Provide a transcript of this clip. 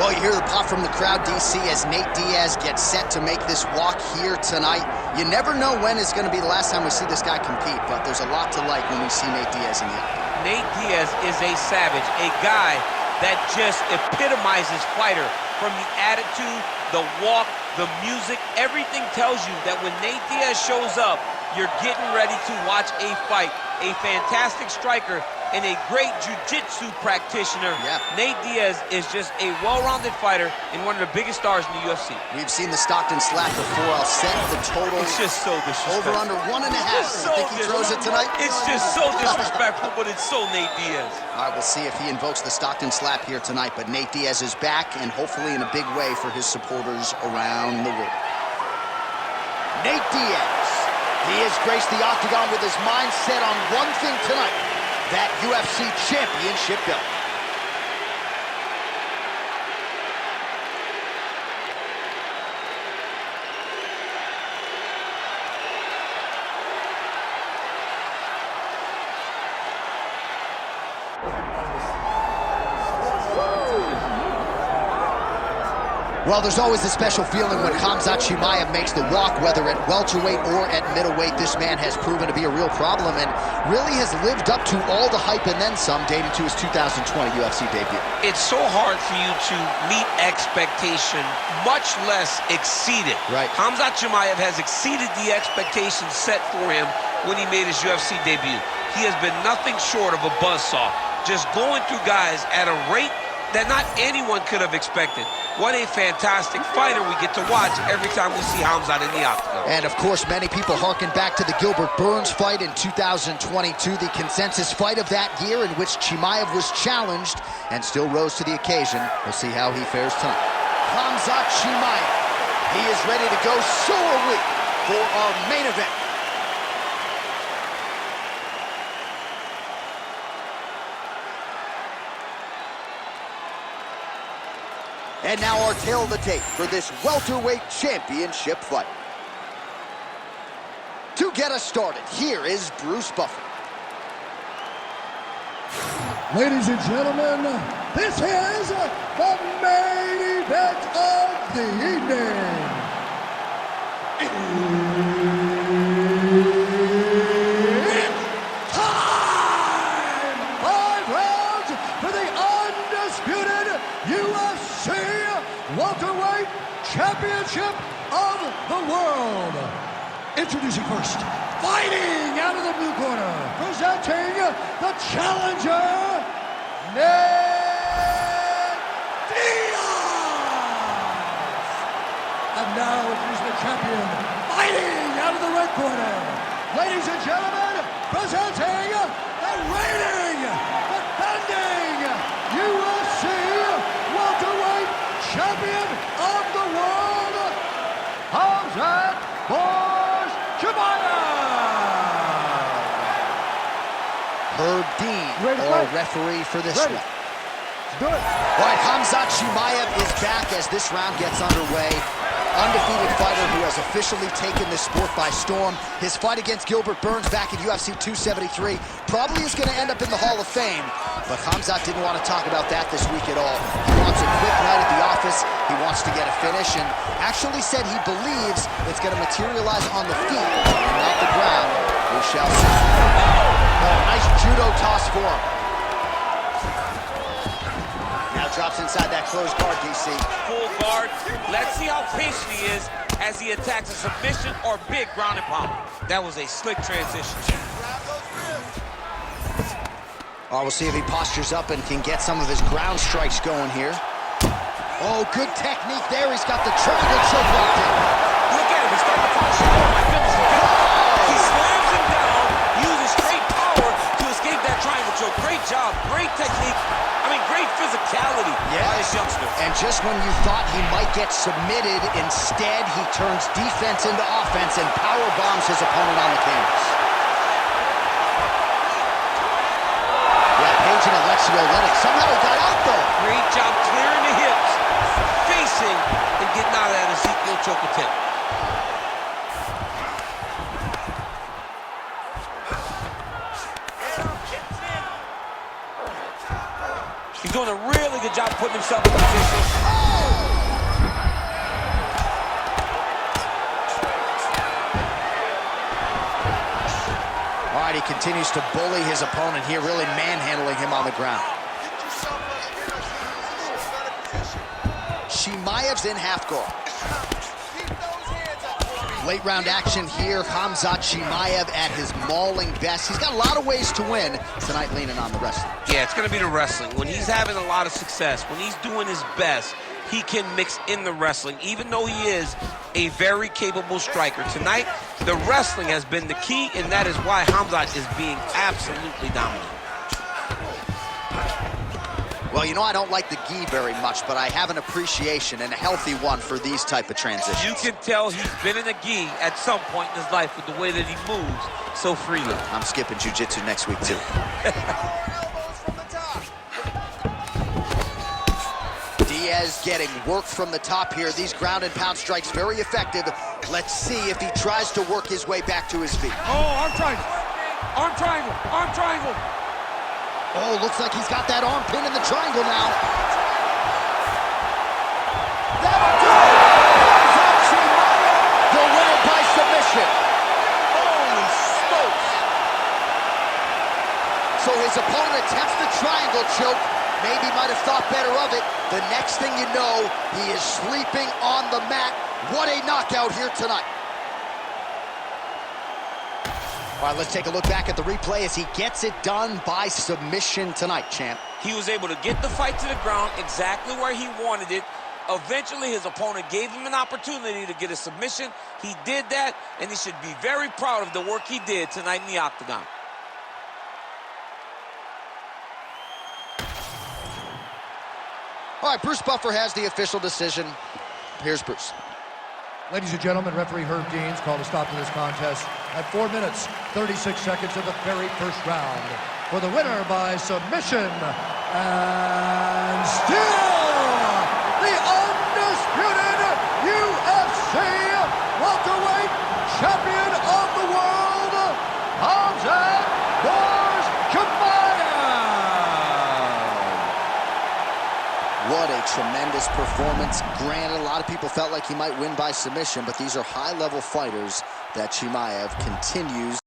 Well, you hear the pop from the crowd, DC, as Nate Diaz gets set to make this walk here tonight. You never know when it's going to be the last time we see this guy compete, but there's a lot to like when we see Nate Diaz in the octagon. Nate Diaz is a savage, a guy that just epitomizes fighter. From the attitude, the walk, the music, everything tells you that when Nate Diaz shows up, you're getting ready to watch a fight. A fantastic striker and a great jiu-jitsu practitioner. Yeah. Nate Diaz is just a well-rounded fighter and one of the biggest stars in the UFC. We've seen the Stockton slap before. I'll set the total. It's just so disrespectful. Over under 1.5. So you think he throws it tonight? It's just so disrespectful, but it's so Nate Diaz. All right, we'll see if he invokes the Stockton slap here tonight, but Nate Diaz is back, and hopefully in a big way for his supporters around the world. Nate Diaz. He has graced the octagon with his mind set on one thing tonight, that UFC championship belt. Well, there's always a special feeling when Khamzat Chimaev makes the walk, whether at welterweight or at middleweight. This man has proven to be a real problem and really has lived up to all the hype and then some, dating to his 2020 UFC debut. It's so hard for you to meet expectation, much less exceed it. Right. Khamzat Chimaev has exceeded the expectations set for him when he made his UFC debut. He has been nothing short of a buzzsaw, just going through guys at a rate that not anyone could have expected. What a fantastic fighter we get to watch every time we see Khamzat in the octagon. And of course, many people harken back to the Gilbert Burns fight in 2022, the consensus fight of that year in which Chimaev was challenged and still rose to the occasion. We'll see how he fares tonight. Khamzat Chimaev, he is ready to go, so are we, for our main event. And now our tale of the tape for this welterweight championship fight. To get us started, here is Bruce Buffer. Ladies and gentlemen, this is the main event of the evening. It's time! 5 rounds for the undisputed UFC welterweight championship of the world. Introducing first, fighting out of the blue corner, presenting the challenger, Nate Diaz. And now introducing the champion, fighting out of the red corner. Ladies and gentlemen, presenting the reigning, defending UFC welterweight champion of the world, Khamzat Chimaev. Herb Dean, our referee for this one. Do it. All right, Khamzat Chimaev is back as this round gets underway. Undefeated fighter who has officially taken this sport by storm. His fight against Gilbert Burns back at UFC 273 probably is going to end up in the Hall of Fame, but Khamzat didn't want to talk about that this week at all. He wants a quick night at the office. He wants to get a finish and actually said he believes it's going to materialize on the feet and not the ground. We shall see. Oh, nice judo toss for him. Now drops inside that closed guard, DC. Full guard. Let's see how patient he is as he attacks a submission or big ground and pound. That was a slick transition. Oh, we'll see if he postures up and can get some of his ground strikes going here. Oh, good technique there. He's got the triangle choke locked in. Look at him. He's starting to posture. Oh, my goodness. He slams him down, uses straight power to escape that triangle choke. Great job. Great technique. I mean, great physicality by this youngster. And just when you thought he might get submitted, instead he turns defense into offense and power bombs his opponent on the canvas. Yeah, Page and Alexio let it. Somehow he got out though. Great job clearing the hips, facing, and getting out of that Ezekiel choke attempt. He's doing a really good job putting himself in position. right, he continues to bully his opponent here, really manhandling him on the ground. Chimaev's in half guard. Late round action here. Khamzat Chimaev at his mauling best. He's got a lot of ways to win tonight, leaning on the wrestling. Yeah, it's going to be the wrestling. When he's having a lot of success, when he's doing his best, he can mix in the wrestling, even though he is a very capable striker. Tonight, the wrestling has been the key, and that is why Khamzat is being absolutely dominant. Well, you know, I don't like the gi very much, but I have an appreciation, and a healthy one, for these type of transitions. You can tell he's been in a gi at some point in his life with the way that he moves so freely. I'm skipping jiu-jitsu next week, too. Diaz getting work from the top here. These ground and pound strikes very effective. Let's see if he tries to work his way back to his feet. Oh, arm triangle. Arm triangle. Arm triangle. Oh, looks like he's got that arm pin in the triangle now. That'll do it! The winner by submission. Holy smokes! So his opponent attempts the triangle choke. Maybe might have thought better of it. The next thing you know, he is sleeping on the mat. What a knockout here tonight. All right, let's take a look back at the replay as he gets it done by submission tonight, champ. He was able to get the fight to the ground exactly where he wanted it. Eventually, his opponent gave him an opportunity to get a submission. He did that, and he should be very proud of the work he did tonight in the octagon. All right, Bruce Buffer has the official decision. Here's Bruce. Ladies and gentlemen, referee Herb Deans called a stop to this contest at 4 minutes, 36 seconds of the very first round. For the winner by submission, and still the undisputed UFC welterweight champion of the world, Khamzat Chimaev. What a tremendous performance. Granted, a lot of people felt like he might win by submission, but these are high-level fighters that Chimaev continues